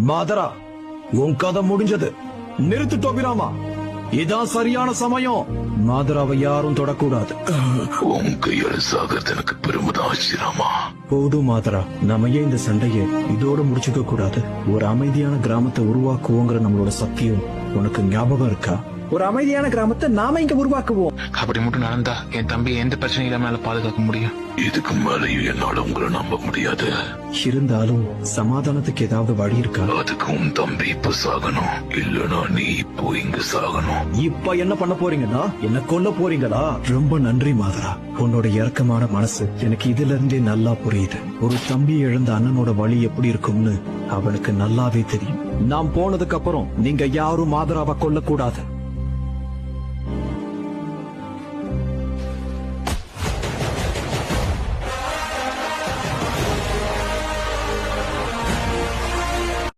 மாதரா, உன் கதை முடிஞ்சது. நிறுத்து டோபிராமா, இதான் சரியான சமயம். மாதராவை யாரும் தொடக்கூடாது. உன் கையால சாகிறது எனக்கு பெருமைதான் ஸ்ரீராமா. போதும் மாதரா, நம்ம ஏன் இந்த சண்டையை இதோட முடிச்சுக்க கூடாது? ஒரு அமைதியான கிராமத்தை உருவாக்குவோங்கிற நம்மளோட சத்தியம் உனக்கு ஞாபகம் இருக்கா? ஒரு அமைதியான கிராமத்தை நாம இங்க உருவாக்குவோம். அப்படி மட்டும் நடந்தா என் தம்பி எந்த பிரச்சனையில மேல பாதுகாக்க முடியும்? இதுக்கு மேலேயும் என்னால உங்களை நம்ப முடியாது. இருந்தாலும் சமாதானத்துக்கு ஏதாவது வழி இருக்கா? அதுக்கு உன் தம்பி இப்ப சாகணும், இல்லனா நீ இப்போ இங்க சாகணும். இப்ப என்ன பண்ண போறீங்கன்னா என்ன கொல்ல போறீங்களா? ரொம்ப நன்றி மாதரா, உன்னோட இரக்கமான மனசு எனக்கு இதுல இருந்தே நல்லா புரியுது. ஒரு தம்பி இழந்த அண்ணனோட வழி எப்படி இருக்கும்னு அவனுக்கு நல்லாவே தெரியும். நான் போனதுக்கு அப்புறம் நீங்க யாரும் மாதராவை கொல்ல கூடாது.